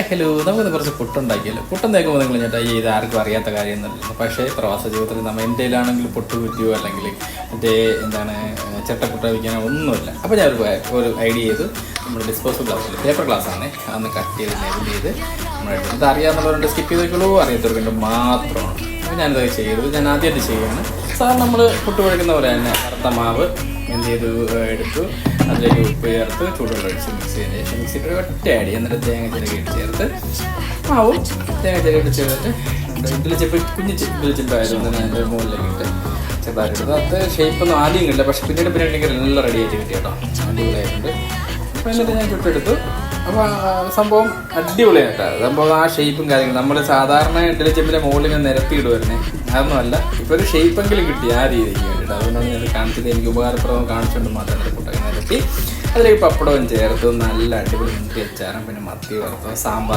Hello, നമുക്കിന്ന് കുറച്ച് പുട്ടുണ്ടാക്കിയല്ലോ. പുട്ടുണ്ടാക്കുമ്പോൾ നിങ്ങൾ ചേട്ടാ ഇത് ആർക്കും അറിയാത്ത കാര്യമൊന്നുമില്ല. പക്ഷേ പ്രവാസ ജീവിതത്തിൽ നമ്മൾ ഇന്ത്യയിലാണെങ്കിൽ പുട്ട് കുറ്റിയോ അല്ലെങ്കിൽ മറ്റേ ചട്ടപ്പുട്ട വയ്ക്കാനോ ഒന്നുമില്ല. അപ്പോൾ ഞാൻ ഒരു ഐഡിയ ചെയ്തു. നമ്മുടെ ഡിസ്പോസബിൾ ഗ്ലാസ്സിൽ പേപ്പർ ഗ്ലാസ്സാണ് അന്ന് കട്ട് ചെയ്ത് ലെവൽ ചെയ്ത് നമ്മളെടുത്ത് ഇത് അറിയാമെന്നുള്ളവരുണ്ട്, സ്കിപ്പ് ചെയ്തേക്കുള്ളൂ, അറിയാത്തവർക്ക് മാത്രമാണ്. അപ്പോൾ ഞാനിത് ചെയ്തു. ഞാൻ ആദ്യമായിട്ട് ചെയ്യുകയാണ്. സാധാരണ നമ്മൾ പുട്ട് കുഴക്കുന്ന പോലെ തന്നെ കറുത്ത മാവ് എന്ത് ചെയ്തു എടുത്തു, അതിലേക്ക് ഉപ്പ് ചേർത്ത് ചൂടുവെള്ളം ഒഴിച്ച് മിക്സ് ചെയ്തതിന് ശേഷം മിക്സിയിട്ട് ഒറ്റ അടി, എന്നിട്ട് തേങ്ങ ചിരകിയിട്ട് ചേർത്ത് മാവും തേങ്ങ ചിരകിയിട്ട് ചേർത്തിട്ട് ഇതിൽ കുഞ്ഞ് ഇതിൽ അതിൻ്റെ മുകളിലേക്ക് ഇട്ട് ചെറുതായിട്ട് എടുത്ത് അത് ഷേപ്പൊന്നും ആദ്യം കിട്ടില്ല, പക്ഷേ പിന്നീട് എനിക്ക് എല്ലാം റെഡി ആയിട്ട് കിട്ടി കേട്ടോ, അടിപൊളിയായിട്ടുണ്ട്. അപ്പോൾ എന്നിട്ട് ഞാൻ ചുട്ടെടുത്തു. അപ്പോൾ സംഭവം അടിപൊളിയായിട്ടാണ്. സംഭവം ആ ഷേപ്പും കാര്യങ്ങളും നമ്മൾ സാധാരണ ഇഡ്ഡലി ചെമ്പിൻ്റെ മുകളിൽ ഞാൻ നിരത്തിയിടുമായിരുന്നേ, അതൊന്നുമല്ല. ഇപ്പോൾ ഒരു ഷേപ്പെങ്കിലും കിട്ടി ആ രീതിക്ക് വേണ്ടിയിട്ട്. അതുകൊണ്ടാണ് ഞാൻ കാണിച്ചത്. എനിക്ക് ഉപകാരപ്രദം കാണിച്ചുകൊണ്ട് മാത്രമേ പുട്ടൊക്കെ നിരത്തി അതിലേക്ക് പപ്പടവും ചേർത്ത് നല്ല അടിപൊളി മുന്തി അച്ചാറും പിന്നെ മത്തി വറുത്തത് സാമ്പാർ